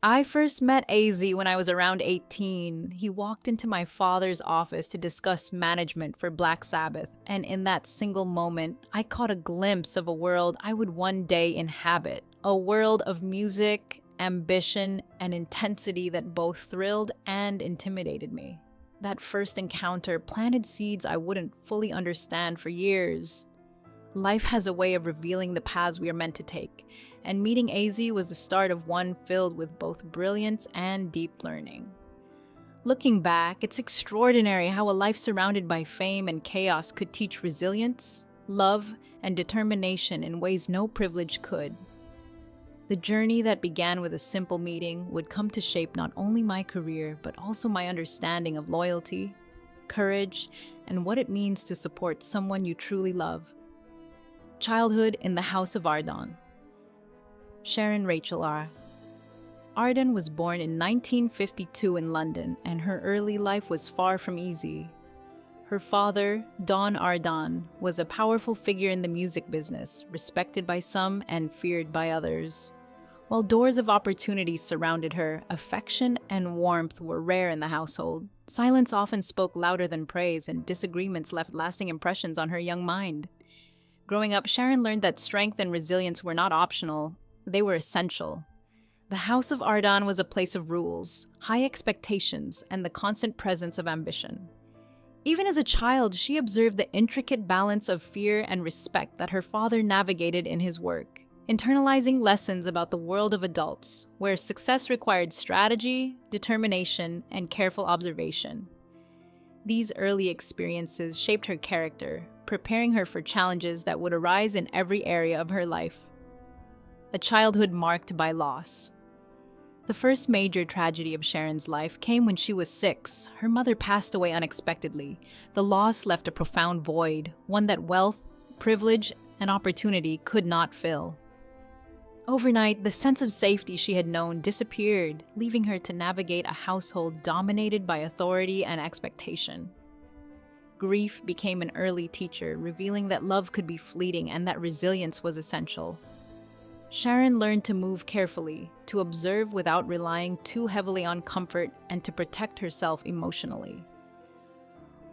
I first met AZ when I was around 18. He walked into my father's office to discuss management for Black Sabbath, and in that single moment, I caught a glimpse of a world I would one day inhabit. A world of music, ambition, and intensity that both thrilled and intimidated me. That first encounter planted seeds I wouldn't fully understand for years. Life has a way of revealing the paths we are meant to take, and meeting AZ was the start of one filled with both brilliance and deep learning. Looking back, it's extraordinary how a life surrounded by fame and chaos could teach resilience, love, and determination in ways no privilege could. The journey that began with a simple meeting would come to shape not only my career, but also my understanding of loyalty, courage, and what it means to support someone you truly love. Childhood in the House of Ardon. Sharon Rachel R. Ardon was born in 1952 in London, and her early life was far from easy. Her father, Don Ardon, was a powerful figure in the music business, respected by some and feared by others. While doors of opportunity surrounded her, affection and warmth were rare in the household. Silence often spoke louder than praise, and disagreements left lasting impressions on her young mind. Growing up, Sharon learned that strength and resilience were not optional, they were essential. The House of Ardon was a place of rules, high expectations, and the constant presence of ambition. Even as a child, she observed the intricate balance of fear and respect that her father navigated in his work, internalizing lessons about the world of adults, where success required strategy, determination, and careful observation. These early experiences shaped her character, preparing her for challenges that would arise in every area of her life. A childhood marked by loss. The first major tragedy of Sharon's life came when she was 6. Her mother passed away unexpectedly. The loss left a profound void, one that wealth, privilege, and opportunity could not fill. Overnight, the sense of safety she had known disappeared, leaving her to navigate a household dominated by authority and expectation. Grief became an early teacher, revealing that love could be fleeting and that resilience was essential. Sharon learned to move carefully, to observe without relying too heavily on comfort, and to protect herself emotionally.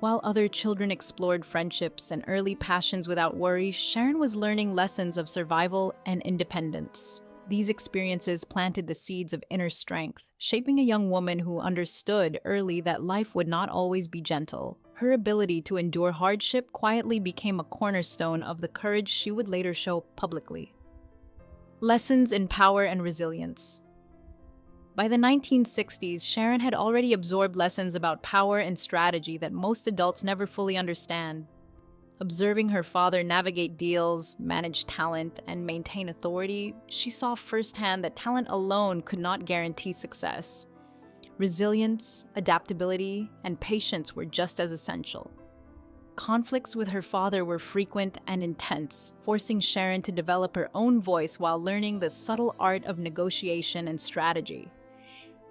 While other children explored friendships and early passions without worry, Sharon was learning lessons of survival and independence. These experiences planted the seeds of inner strength, shaping a young woman who understood early that life would not always be gentle. Her ability to endure hardship quietly became a cornerstone of the courage she would later show publicly. Lessons in power and resilience. By the 1960s, Sharon had already absorbed lessons about power and strategy that most adults never fully understand. Observing her father navigate deals, manage talent, and maintain authority, she saw firsthand that talent alone could not guarantee success. Resilience, adaptability, and patience were just as essential. Conflicts with her father were frequent and intense, forcing Sharon to develop her own voice while learning the subtle art of negotiation and strategy.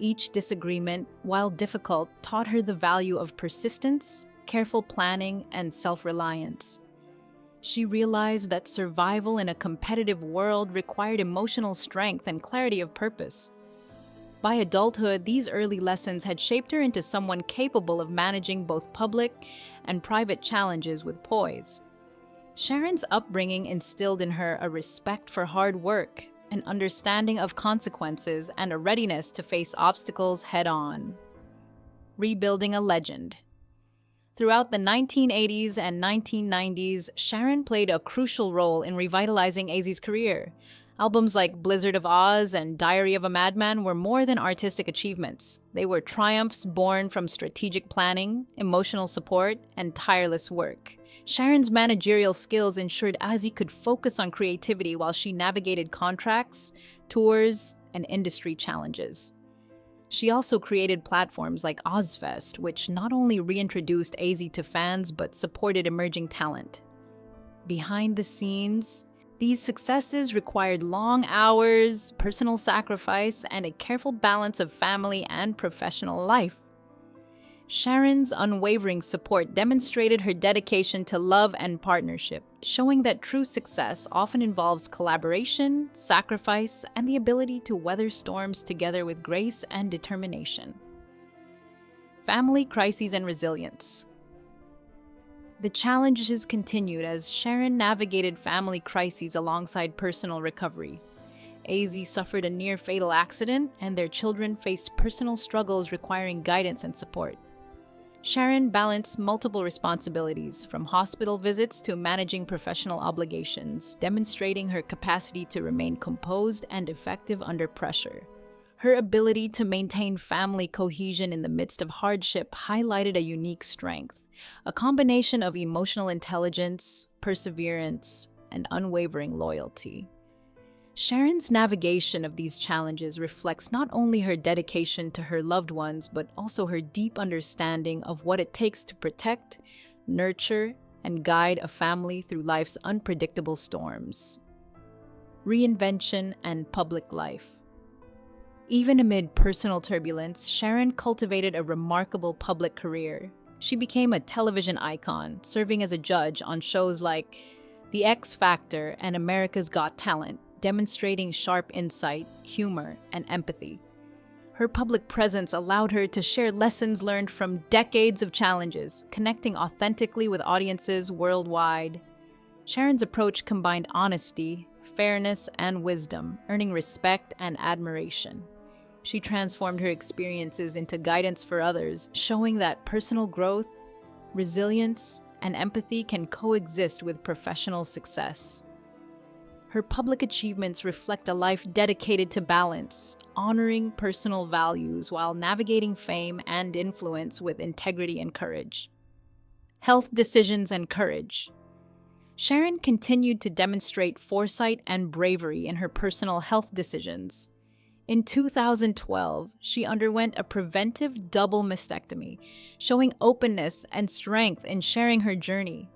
Each disagreement, while difficult, taught her the value of persistence, careful planning, and self-reliance. She realized that survival in a competitive world required emotional strength and clarity of purpose. By adulthood, these early lessons had shaped her into someone capable of managing both public and private challenges with poise. Sharon's upbringing instilled in her a respect for hard work, an understanding of consequences, and a readiness to face obstacles head-on. Rebuilding a legend. Throughout the 1980s and 1990s, Sharon played a crucial role in revitalizing AZ's career. Albums like Blizzard of Oz and Diary of a Madman were more than artistic achievements. They were triumphs born from strategic planning, emotional support, and tireless work. Sharon's managerial skills ensured AZ could focus on creativity while she navigated contracts, tours, and industry challenges. She also created platforms like Ozfest, which not only reintroduced AZ to fans but supported emerging talent. Behind the scenes, these successes required long hours, personal sacrifice, and a careful balance of family and professional life. Sharon's unwavering support demonstrated her dedication to love and partnership, showing that true success often involves collaboration, sacrifice, and the ability to weather storms together with grace and determination. Family crises and resilience. The challenges continued as Sharon navigated family crises alongside personal recovery. AZ suffered a near-fatal accident, and their children faced personal struggles requiring guidance and support. Sharon balanced multiple responsibilities, from hospital visits to managing professional obligations, demonstrating her capacity to remain composed and effective under pressure. Her ability to maintain family cohesion in the midst of hardship highlighted a unique strength, a combination of emotional intelligence, perseverance, and unwavering loyalty. Sharon's navigation of these challenges reflects not only her dedication to her loved ones, but also her deep understanding of what it takes to protect, nurture, and guide a family through life's unpredictable storms. Reinvention and public life. Even amid personal turbulence, Sharon cultivated a remarkable public career. She became a television icon, serving as a judge on shows like The X Factor and America's Got Talent, demonstrating sharp insight, humor, and empathy. Her public presence allowed her to share lessons learned from decades of challenges, connecting authentically with audiences worldwide. Sharon's approach combined honesty, fairness, and wisdom, earning respect and admiration. She transformed her experiences into guidance for others, showing that personal growth, resilience, and empathy can coexist with professional success. Her public achievements reflect a life dedicated to balance, honoring personal values while navigating fame and influence with integrity and courage. Health decisions and courage. Sharon continued to demonstrate foresight and bravery in her personal health decisions. In 2012, she underwent a preventive double mastectomy, showing openness and strength in sharing her journey.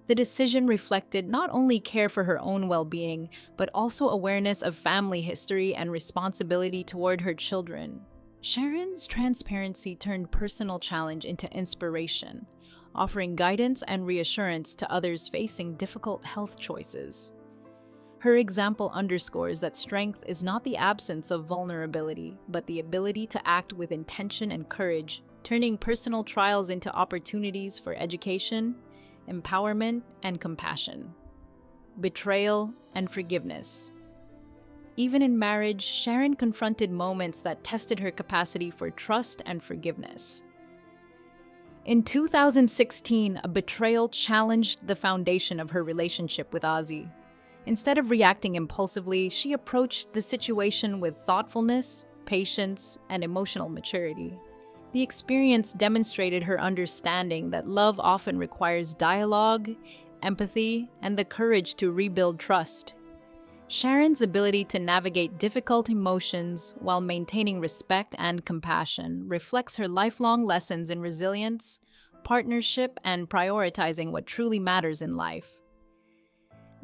The decision reflected not only care for her own well-being, but also awareness of family history and responsibility toward her children. Sharon's transparency turned personal challenge into inspiration, offering guidance and reassurance to others facing difficult health choices. Her example underscores that strength is not the absence of vulnerability, but the ability to act with intention and courage, turning personal trials into opportunities for education, empowerment, and compassion. Betrayal and forgiveness. Even in marriage, Sharon confronted moments that tested her capacity for trust and forgiveness. In 2016, a betrayal challenged the foundation of her relationship with Ozzy. Instead of reacting impulsively, she approached the situation with thoughtfulness, patience, and emotional maturity. The experience demonstrated her understanding that love often requires dialogue, empathy, and the courage to rebuild trust. Sharon's ability to navigate difficult emotions while maintaining respect and compassion reflects her lifelong lessons in resilience, partnership, and prioritizing what truly matters in life.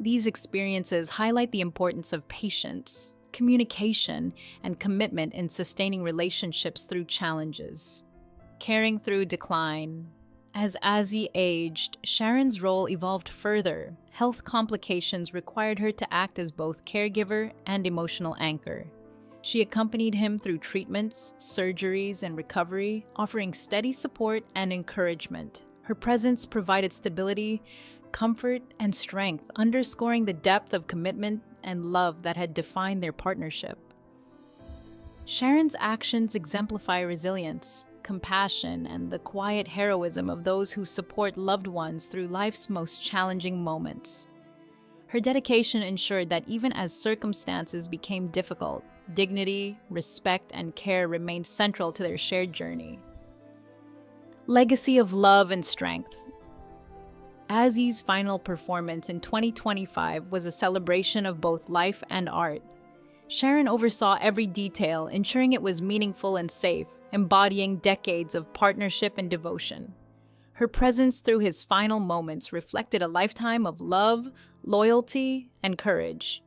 These experiences highlight the importance of patience, communication, and commitment in sustaining relationships through challenges. Caring through decline. As Ozzy aged, Sharon's role evolved further. Health complications required her to act as both caregiver and emotional anchor. She accompanied him through treatments, surgeries, and recovery, offering steady support and encouragement. Her presence provided stability, comfort, and strength, underscoring the depth of commitment and love that had defined their partnership. Sharon's actions exemplify resilience, compassion, and the quiet heroism of those who support loved ones through life's most challenging moments. Her dedication ensured that even as circumstances became difficult, dignity, respect, and care remained central to their shared journey. Legacy of love and strength. Ozzy's final performance in 2025 was a celebration of both life and art. Sharon oversaw every detail, ensuring it was meaningful and safe, embodying decades of partnership and devotion. Her presence through his final moments reflected a lifetime of love, loyalty, and courage.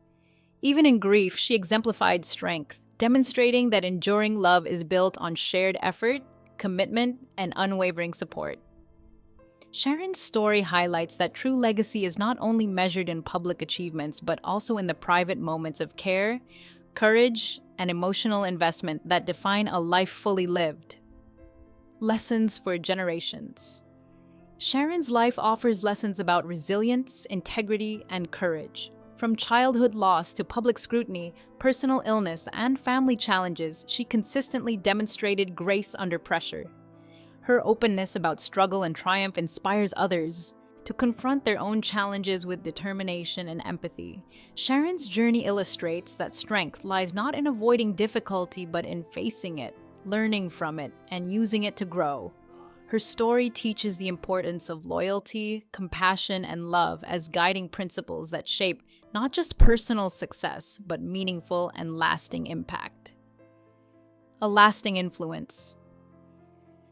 Even in grief, she exemplified strength, demonstrating that enduring love is built on shared effort, commitment, and unwavering support. Sharon's story highlights that true legacy is not only measured in public achievements, but also in the private moments of care, courage, and emotional investment that define a life fully lived. Lessons for generations. Sharon's life offers lessons about resilience, integrity, and courage. From childhood loss to public scrutiny, personal illness, and family challenges, she consistently demonstrated grace under pressure. Her openness about struggle and triumph inspires others to confront their own challenges with determination and empathy. Sharon's journey illustrates that strength lies not in avoiding difficulty, but in facing it, learning from it, and using it to grow. Her story teaches the importance of loyalty, compassion, and love as guiding principles that shape not just personal success, but meaningful and lasting impact. A lasting influence.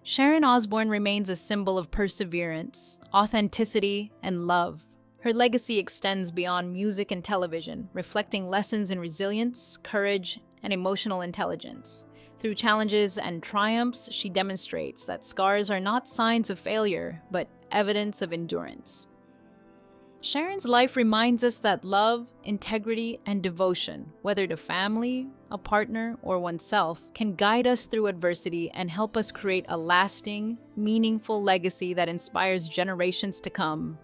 Sharon Osbourne remains a symbol of perseverance, authenticity, and love. Her legacy extends beyond music and television, reflecting lessons in resilience, courage, and emotional intelligence. Through challenges and triumphs, she demonstrates that scars are not signs of failure, but evidence of endurance. Sharon's life reminds us that love, integrity, and devotion, whether to family, a partner, or oneself, can guide us through adversity and help us create a lasting, meaningful legacy that inspires generations to come.